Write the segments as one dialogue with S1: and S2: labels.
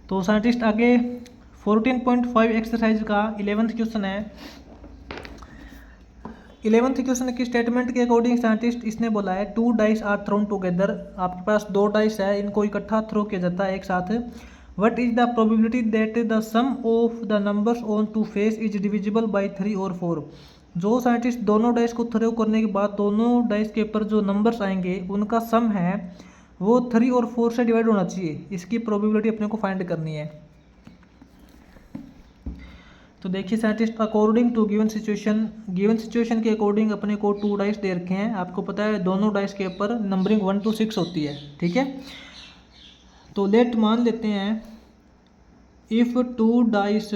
S1: तो साइंटिस्ट आगे 14.5 एक्सरसाइज का 11th क्वेश्चन है। 11th क्वेश्चन की स्टेटमेंट के अकॉर्डिंग साइंटिस्ट इसने बोला है 2 डाइस आर थ्रोन टुगेदर। आपके पास 2 डाइस है, इनको इकट्ठा थ्रो किया जाता है एक साथ। What is the probability that the sum of the numbers on two face is divisible by 3 और 4। जो साइंटिस्ट दोनों डाइस को थ्रो करने के बाद दोनों डाइस के ऊपर जो नंबर्स आएंगे उनका सम है वो 3 और 4 से डिवाइड होना चाहिए। इसकी प्रोबेबिलिटी अपने को फाइंड करनी है। तो देखिए scientist according to given situation के अकॉर्डिंग अपने को 2 डाइस दे रखे हैं। आपको पता है दोनों डाइस के ऊपर नंबरिंग 1 to 6 होती है, ठीक है। तो लेट मान लेते हैं इफ़ 2 डाइस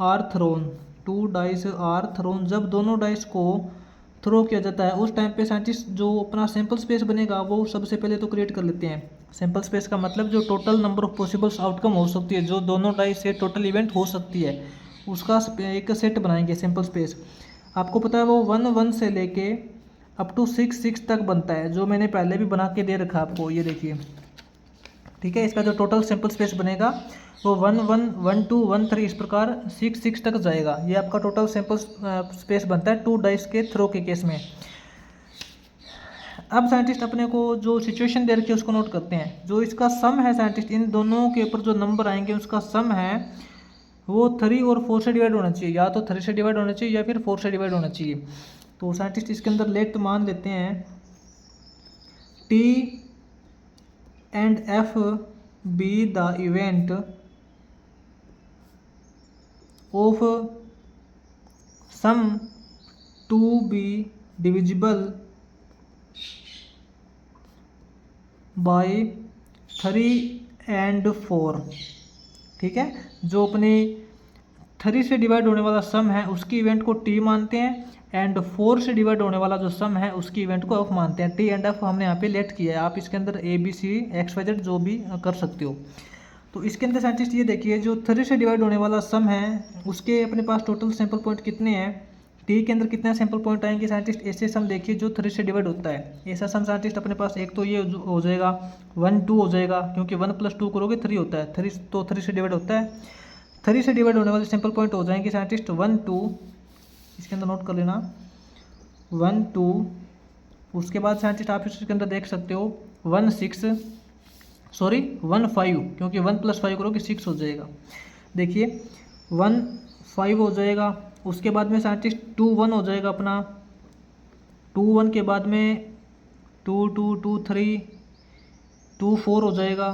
S1: आर थ्रोन, जब दोनों डाइस को थ्रो किया जाता है उस टाइम पे साइंटिस्ट जो अपना सैम्पल स्पेस बनेगा वो सबसे पहले तो क्रिएट कर लेते हैं। सैम्पल स्पेस का मतलब जो total number of possibles outcome हो सकती है, जो दोनों डाइस से टोटल इवेंट हो सकती है, उसका एक सेट बनाएंगे सैम्पल स्पेस। आपको पता है वो 1 से लेके अप टू 6 तक बनता है, जो मैंने पहले भी बना के दे रखा आपको, ये देखिए, ठीक है। इसका जो टोटल सैम्पल स्पेस बनेगा वो 1 1 1 2 1 3 इस प्रकार 6 तक जाएगा। ये आपका टोटल सैम्पल स्पेस बनता है 2 डाइस के थ्रो के केस में। अब साइंटिस्ट अपने को जो सिचुएशन दे रखी है उसको नोट करते हैं। जो इसका सम है साइंटिस्ट, इन दोनों के ऊपर जो नंबर आएंगे उसका सम है वो 3 और 4 से डिवाइड होना चाहिए, या तो 3 से डिवाइड होना चाहिए या फिर 4 से डिवाइड होना चाहिए। तो साइंटिस्ट इसके अंदर लेट मान लेते हैं T and F be the event of sum to be divisible by 3 and 4, ठीक है। जो अपने 3 से डिवाइड होने वाला सम है उसकी इवेंट को टी मानते हैं, एंड 4 से डिवाइड होने वाला जो सम है उसकी इवेंट को एफ मानते हैं। टी एंड एफ हमने यहाँ पे लेट किया है, आप इसके अंदर A B C X Y Z जो भी कर सकते हो। तो इसके अंदर साइंटिस्ट ये देखिए जो 3 से डिवाइड होने वाला सम है उसके अपने पास टोटल सैंपल पॉइंट कितने हैं, टी के अंदर कितने सैंपल पॉइंट आएंगे साइंटिस्ट। ऐसे सम देखिए जो 3 से डिवाइड होता है, ऐसा सम साइंटिस्ट अपने पास एक तो ये हो जाएगा 1 2 हो जाएगा, क्योंकि 1 + 2 करोगे 3 होता है, 3 तो 3 से डिवाइड होता है। 3 से डिवाइड होने वाले सैंपल पॉइंट हो जाएंगे साइंटिस्ट 1 2, इसके अंदर नोट कर लेना 1 2। उसके बाद साइंटिस्ट आप इसके अंदर देख सकते हो 1 5, क्योंकि 1 + 5 करोगे 6 हो जाएगा। देखिए 1 5 हो जाएगा। उसके बाद में साइंटिस्ट 2 1 हो जाएगा अपना, 2 1 के बाद में 2 2 2 3 2 4 हो जाएगा।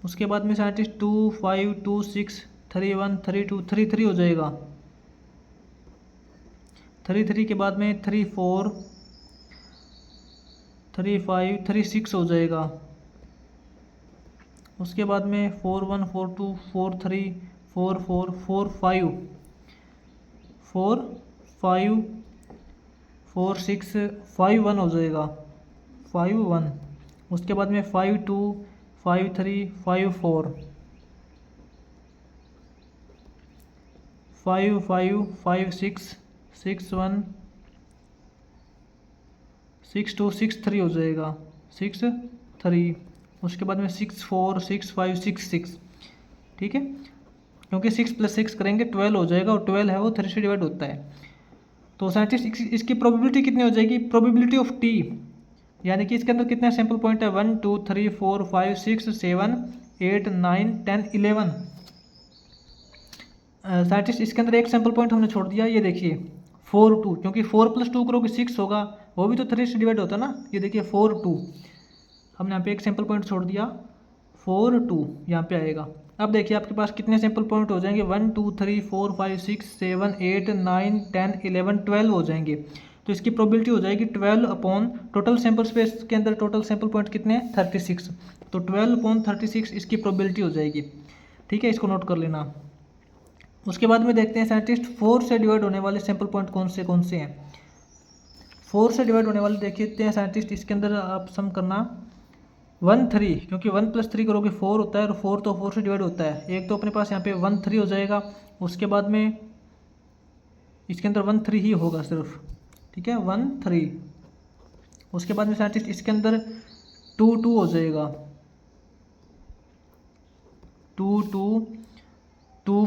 S1: उसके बाद में साइंटिस्ट 2 5 2 6 3 1 3 2 3 3 हो जाएगा। 3 3 के बाद में 3 4 3 5 3 6 हो जाएगा। उसके बाद में 4 1 4 2 4 3 4 4 4 5 4 5 4 6 5 1 हो जाएगा, 5 1। उसके बाद में 5 2 5 3 5 4 5 5 5 6 6 1 6 2 6 3 हो जाएगा, 6 3। उसके बाद में 6 4 6 5 6 6, ठीक है। क्योंकि 6 + 6 करेंगे 12 हो जाएगा, और 12 है वो 3 से डिवाइड होता है। तो साइंटिस्ट इसकी प्रोबेबिलिटी कितनी हो जाएगी, प्रोबेबिलिटी ऑफ टी, यानी कि इसके अंदर कितने सैंपल पॉइंट है 1 2 3 4 5 6 7 8 9 10 11। साइंटिस्ट इसके अंदर एक सैंपल पॉइंट हमने छोड़ दिया, ये देखिए 4 2, क्योंकि 4 + 2 करोगे 6 होगा, वो भी तो 3 से डिवाइड होता है ना। ये देखिए 4 2, हमने यहाँ पे एक सैंपल पॉइंट छोड़ दिया 4 2 यहाँ पे आएगा। अब देखिए आपके पास कितने सैंपल पॉइंट हो जाएंगे 1 2 3 4 5 6 7 8 9 10 11 12 हो जाएंगे। तो इसकी प्रोबेबिलिटी हो जाएगी 12 अपॉन टोटल सैंपल स्पेस के अंदर टोटल सैंपल पॉइंट कितने हैं 36, तो 12 अपॉन 36 इसकी प्रोबेबिलिटी हो जाएगी, ठीक है। इसको नोट कर लेना। उसके बाद में देखते हैं साइंटिस्ट 4 से डिवाइड होने वाले सैंपल पॉइंट कौन से हैं। 4 से डिवाइड होने वाले देखते हैं साइंटिस्ट, इसके अंदर आप सम करना 1 3, क्योंकि 1 + 3 करोगे 4 होता है, और 4 तो 4 से डिवाइड होता है। एक तो अपने पास यहाँ पे 1 3 हो जाएगा। उसके बाद में इसके अंदर 1 3 ही होगा सिर्फ, ठीक है 1 3। उसके बाद में साइंटिस्ट इसके अंदर 2 2 हो जाएगा, 2 2 2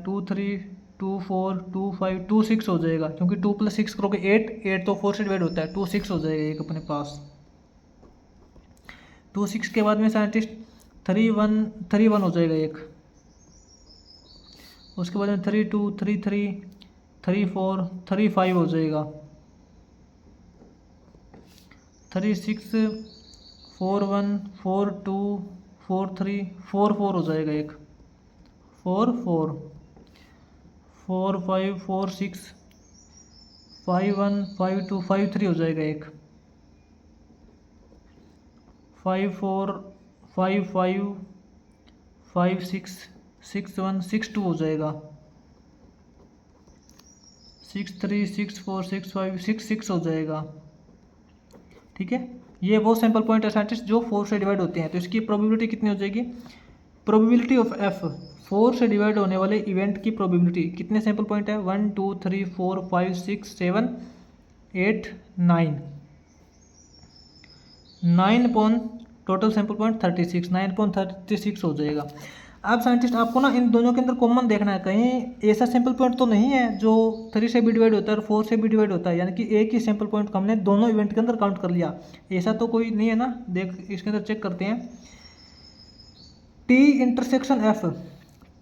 S1: 2 3 2 4 2 5 2 6 हो जाएगा, क्योंकि 2 + 6 करोगे 8, 8 तो 4 से डिवाइड होता है, 2 6 हो जाएगा एक अपने पास। 2 6 के बाद में साइंटिस्ट 3 1 हो जाएगा एक, उसके बाद में 3 2 3 3 3 4 3 5 हो जाएगा, 3 6 4 1 4 2 4 3 4 4 हो जाएगा एक, 4 4 4 5 4 6 5 1 5 2 5 3 हो जाएगा एक, 5 4 5 5 5 6 6 1 6 2 हो जाएगा, 6 3 6 4 6 5 6 6 हो जाएगा। ठीक है, ये वो सैम्पल पॉइंट है साइंटिस्ट जो 4 से डिवाइड होते हैं। तो इसकी प्रोबेबिलिटी कितनी हो जाएगी? प्रोबेबिलिटी ऑफ एफ, 4 से डिवाइड होने वाले इवेंट की प्रोबेबिलिटी, कितने सैम्पल पॉइंट है? 1 2 3 4 5 6 7 8 9 9 पॉन टोटल सैम्पल पॉइंट 36, 9.36 हो जाएगा। अब साइंटिस्ट आपको ना इन दोनों के अंदर कॉमन देखना है, कहीं ऐसा सैम्पल पॉइंट तो नहीं है जो 3 से भी डिवाइड होता है और 4 से भी डिवाइड होता है, यानी कि एक ही सैम्पल पॉइंट को हमने दोनों इवेंट के अंदर काउंट कर लिया, ऐसा तो कोई नहीं है ना। देख इसके अंदर चेक करते हैं, टी इंटरसेक्शन एफ,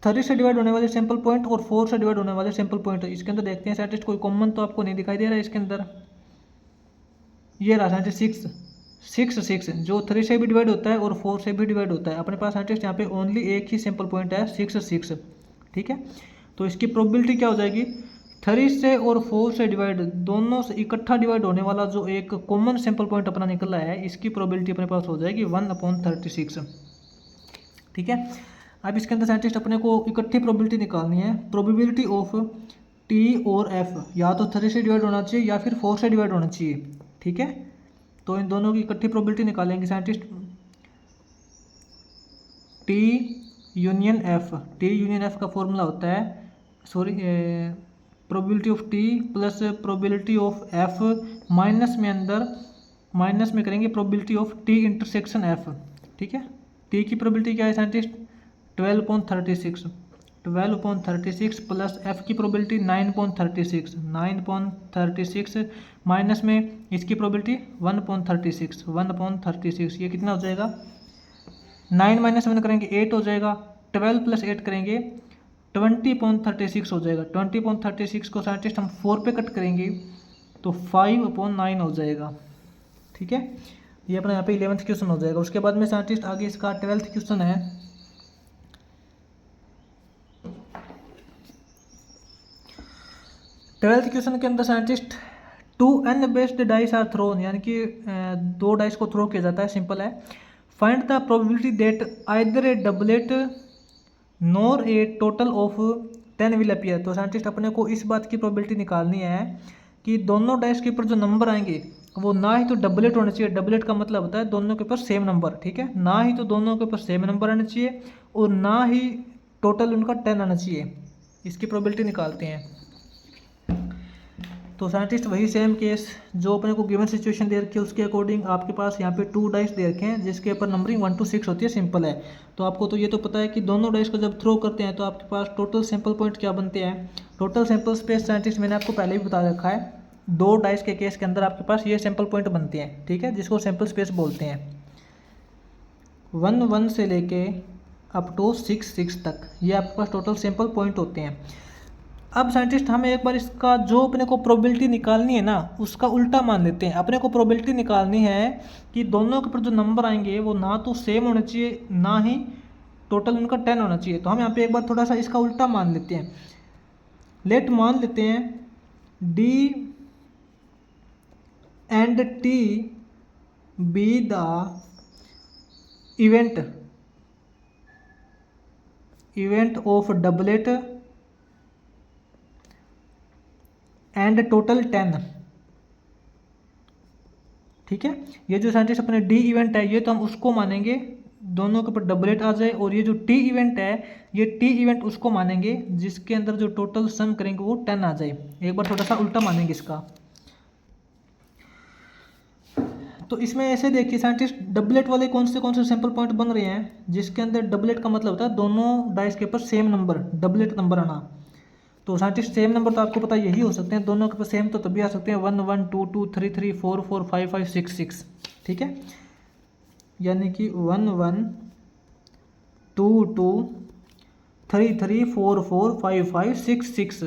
S1: 3 से डिवाइड होने वाले सैम्पल पॉइंट और 4 से डिवाइड होने वाले सैम्पल पॉइंट, इसके अंदर देखते हैं साइंटिस्ट कोई कॉमन तो आपको नहीं दिखाई दे रहा है इसके अंदर। ये रहा साइंटिस्ट 6 जो 3 से भी डिवाइड होता है और 4 से भी डिवाइड होता है। अपने पास साइंटिस्ट यहाँ पे ओनली एक ही सैम्पल पॉइंट है 6। ठीक है, तो इसकी प्रोबेबिलिटी क्या हो जाएगी? 3 से और 4 से डिवाइड, दोनों से इकट्ठा डिवाइड होने वाला जो एक कॉमन सैम्पल पॉइंट अपना निकला है, इसकी प्रोबेबिलिटी अपने पास हो जाएगी 1/36। ठीक है, अब इसके अंदर साइंटिस्ट अपने को इकट्ठी प्रोबेबिलिटी निकालनी है। प्रोबेबिलिटी ऑफ टी और एफ या तो 3 से डिवाइड होना चाहिए या फिर 4 से डिवाइड होना चाहिए। ठीक है, तो इन दोनों की इकट्ठी प्रोबेबिलिटी निकालेंगे साइंटिस्ट। टी यूनियन एफ का फॉर्मूला होता है, probability of T plus probability of F minus में, अंदर माइनस में करेंगे probability of T intersection F. ठीक है, टी की प्रोबेबिलिटी क्या है साइंटिस्ट? 12.36 प्लस एफ की प्रोबेबिलिटी 9.36 माइनस में इसकी प्रोबेबिलिटी 1.36, ये कितना हो जाएगा? 9 - 1 करेंगे 8 हो जाएगा, 12 + 8 करेंगे 20.36 हो जाएगा। 20.36 को साइंटिस्ट हम 4 पे कट करेंगे तो 5/9 हो जाएगा। ठीक है, ये अपना यहाँ पे 11th क्वेश्चन हो जाएगा। उसके बाद में साइंटिस्ट आगे इसका 12th क्वेश्चन है। 12th क्वेश्चन के अंदर scientist 2 n based dice are thrown, यानी कि 2 डाइस को थ्रो किया जाता है, सिंपल है। Find the probability that either A doublet nor a total of 10 will appear. तो साइंटिस्ट अपने को इस बात की प्रोबेबिलिटी निकालनी है कि दोनों डाइस के ऊपर जो नंबर आएंगे वो ना ही तो डबलेट होना चाहिए, डबलेट का मतलब होता है दोनों के ऊपर सेम नंबर। ठीक है, ना ही तो दोनों के ऊपर सेम नंबर आना चाहिए और ना ही टोटल उनका 10 आना चाहिए। इसकी प्रोबेबिलिटी निकालते हैं। तो साइंटिस्ट वही सेम केस जो अपने को गिवन सिचुएशन दे रखी है उसके अकॉर्डिंग आपके पास यहाँ पे 2 डाइस दे रखे हैं जिसके ऊपर नंबरिंग 1 to 6 होती है, सिंपल है। तो आपको तो ये तो पता है कि दोनों डाइस को जब थ्रो करते हैं तो आपके पास टोटल सैंपल पॉइंट क्या बनते हैं। टोटल सैंपल स्पेस साइंटिस्ट मैंने आपको पहले भी बता रखा है, 2 डाइस के केस के अंदर आपके पास ये सैंपल पॉइंट बनते हैं। ठीक है, जिसको सैंपल स्पेस बोलते हैं। 1 1 से लेके अप टू 6 6 तक ये आपके पास टोटल सैंपल पॉइंट होते हैं। अब साइंटिस्ट हमें एक बार इसका जो अपने को प्रोबेबिलिटी निकालनी है ना उसका उल्टा मान लेते हैं। अपने को प्रोबेबिलिटी निकालनी है कि दोनों के ऊपर जो नंबर आएंगे वो ना तो सेम होना चाहिए ना ही टोटल उनका 10 होना चाहिए। तो हम यहाँ पे एक बार थोड़ा सा इसका उल्टा मान लेते हैं। लेट मान लेते हैं D and T B the event of doublet and total 10। ठीक है, ये जो साइंटिस्ट अपने डी इवेंट है ये तो हम उसको मानेंगे दोनों के ऊपर डबलेट आ जाए, और ये जो टी इवेंट है ये टी इवेंट उसको मानेंगे जिसके अंदर जो टोटल सम करेंगे वो 10 आ जाए। एक बार थोड़ा सा उल्टा मानेंगे इसका। तो इसमें ऐसे देखिए साइंटिस्ट, डबलेट वाले कौन से सैंपल पॉइंट बन रहे हैं जिसके अंदर डबलेट का मतलब होता है दोनों डाइस के ऊपर सेम नंबर, डबलेट नंबर आना। तो साइंटिस्ट सेम नंबर तो आपको पता यही हो सकते हैं, दोनों के ऊपर सेम तो तभी आ सकते हैं 1 1 2 2 3 3 4 4 5 5 6 6। ठीक है, यानी कि 1 1 2 2 3 3 4 4 5 5 6 6,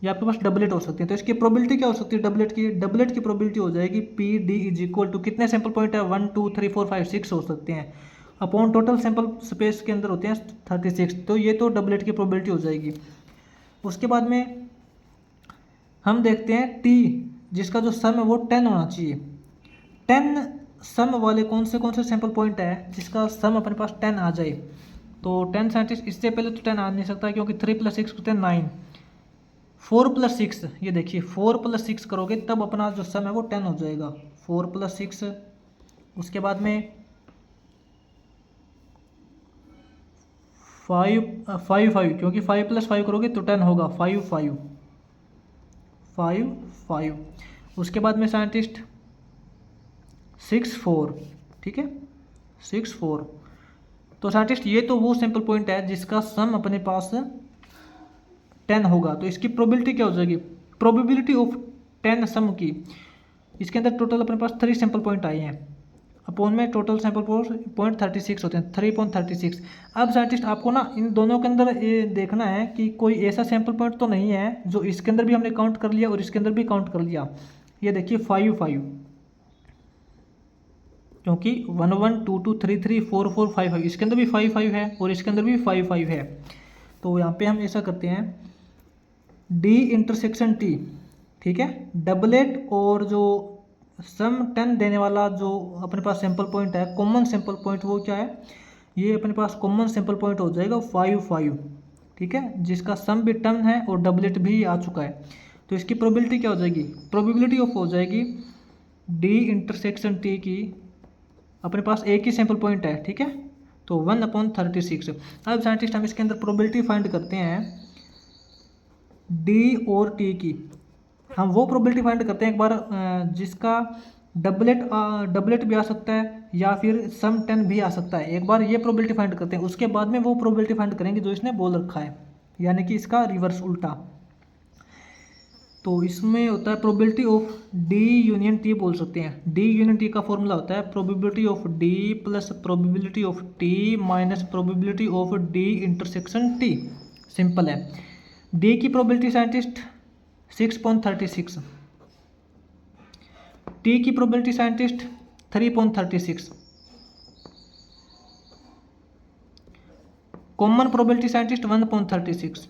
S1: ये आपके पास डबलेट हो सकती है। तो इसकी प्रोबेबिलिटी क्या हो सकती है डबलेट की? डबलेट की प्रोबेबिलिटी हो जाएगी P D is equal to, कितने सैंपल पॉइंट है 1 2 3 4 5 6 हो सकते हैं, अपॉन टोटल सैंपल स्पेस के अंदर होते हैं 36। तो ये तो डबलेट की प्रोबेबिलिटी हो जाएगी। उसके बाद में हम देखते हैं टी, जिसका जो सम है वो 10 होना चाहिए। 10 सम वाले कौन से सैंपल पॉइंट है जिसका सम अपने पास 10 आ जाए? तो 10 साइंटिस्ट, इससे पहले तो 10 आ नहीं सकता क्योंकि 3 + 6 होते हैं 9, 4 + 6, ये देखिए 4 + 6 करोगे तब अपना जो सम है वो 10 हो जाएगा, 4 + 6। उसके बाद में 5 क्योंकि 5 + 5 करोगे तो 10 होगा, 5 5 5 5। उसके बाद में साइंटिस्ट 6 4, ठीक है 6 4। तो साइंटिस्ट ये तो वो सैंपल पॉइंट है जिसका सम अपने पास 10 होगा। तो इसकी प्रोबेबिलिटी क्या हो जाएगी? प्रोबेबिलिटी ऑफ 10 सम की, इसके अंदर टोटल अपने पास 3 सैंपल पॉइंट आए हैं, अपॉन में टोटल सैंपल पॉइंट 36 होते हैं, 3.36। अब साइंटिस्ट आपको ना इन दोनों के अंदर ये देखना है कि कोई ऐसा सैंपल पॉइंट तो नहीं है जो इसके अंदर भी हमने काउंट कर लिया और इसके अंदर भी काउंट कर लिया। ये देखिए 5 5, क्योंकि 1 1 2 2 3 3 4 4 5 5, इसके अंदर भी 5 5 है और इसके अंदर भी 5 5 है। तो यहाँ पे हम ऐसा करते हैं डी इंटरसेक्शन टी, ठीक है, डबलेट और जो सम 10 देने वाला जो अपने पास सैंपल पॉइंट है, कॉमन सैंपल पॉइंट, वो क्या है? ये अपने पास कॉमन सैंपल पॉइंट हो जाएगा 5 5, ठीक है, जिसका सम भी 10 है और डबलेट भी आ चुका है। तो इसकी प्रोबेबिलिटी क्या हो जाएगी? प्रोबेबिलिटी ऑफ हो जाएगी डी इंटरसेक्शन टी की, अपने पास एक ही सैंपल पॉइंट है, ठीक है, तो 1/36। अब साइंटिस्ट हम इसके अंदर प्रोबेबिलिटी फाइंड करते हैं डी और टी की। हम वो प्रोबेबिलिटी फाइंड करते हैं एक बार जिसका डबलेट भी आ सकता है या फिर सम 10 भी आ सकता है। एक बार ये प्रोबेबिलिटी फाइंड करते हैं, उसके बाद में वो प्रोबेबिलिटी फाइंड करेंगे जो इसने बोल रखा है, यानी कि इसका रिवर्स उल्टा। तो इसमें होता है probability of D union T बोल सकते हैं। डी यूनियन टी का फॉर्मूला होता है probability of D plus probability of T minus probability of D intersection T. Simple है। डी की प्रोबेबिलिटी साइंटिस्ट 6.36, टी की probability scientist 3.36, common probability scientist 1.36।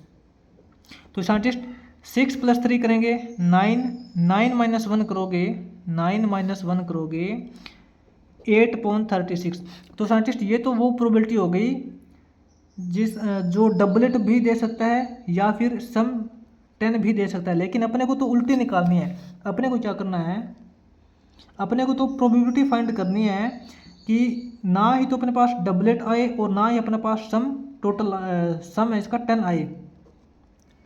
S1: तो साइंटिस्ट 6 + 3 करेंगे 9, 9 - 1 करोगे 9 - 1 करोगे 8.36। तो साइंटिस्ट ये तो वो प्रोबेबिलिटी हो गई जो डबलेट भी दे सकता है या फिर सम 10 भी दे सकता है, लेकिन अपने को तो उल्टी निकालनी है। अपने को क्या करना है? अपने को तो प्रोबेबिलिटी फाइंड करनी है कि ना ही तो अपने पास डबलेट आए और ना ही अपने पास सम टोटल सम है इसका 10 आए,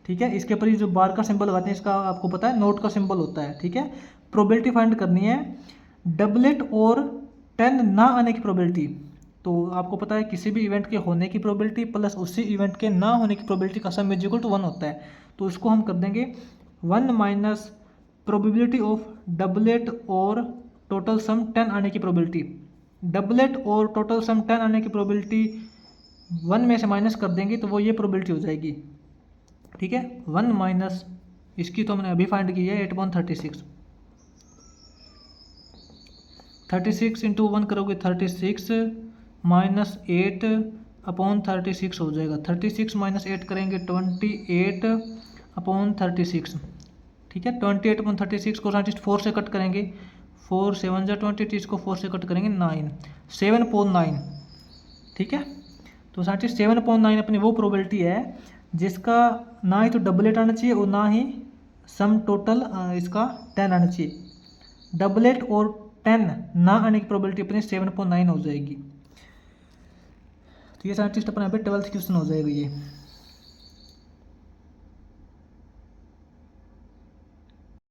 S1: ठीक है। इसके ऊपर ये जो बार का सिंबल लगाते हैं इसका आपको पता है नोट का सिंबल होता है, ठीक है। प्रोबेबिलिटी फाइंड करनी है डबलेट और 10 ना आने की प्रोबेबिलिटी। तो आपको पता है किसी भी इवेंट के होने की प्रोबेबिलिटी प्लस उसी इवेंट के ना होने की प्रोबेबिलिटी का सम इज इक्वल टू 1 होता है। तो इसको हम कर देंगे 1 माइनस प्रोबेबिलिटी ऑफ डबलेट और टोटल सम 10 आने की प्रोबेबिलिटी। डबलेट और टोटल सम 10 आने की प्रोबेबिलिटी 1 में से माइनस कर देंगे तो वो ये प्रोबेबिलिटी हो जाएगी, ठीक है। 1 माइनस इसकी तो हमने अभी फाइंड की है 8.36, 36 इंटू 1 करोगे 36 माइनस 8/36 हो जाएगा। 36 - 8 करेंगे 28/36, ठीक है। 28/36 को साइंटिस्ट 4 से कट करेंगे, 4 7 जा 20, को 4 से कट करेंगे 9, 7.9, ठीक है। तो साइंटिस्ट 7.9 अपनी वो प्रोबेबिलिटी है जिसका ना ही तो डबलेट आना चाहिए और ना ही सम टोटल इसका 10 आना चाहिए। डबलेट और 10 ना आने की प्रोबेबिलिटी अपनी 7.9 हो जाएगी। तो ये साइंटिस्ट अपने यहाँ पे 12th क्वेश्चन हो जाएगा ये।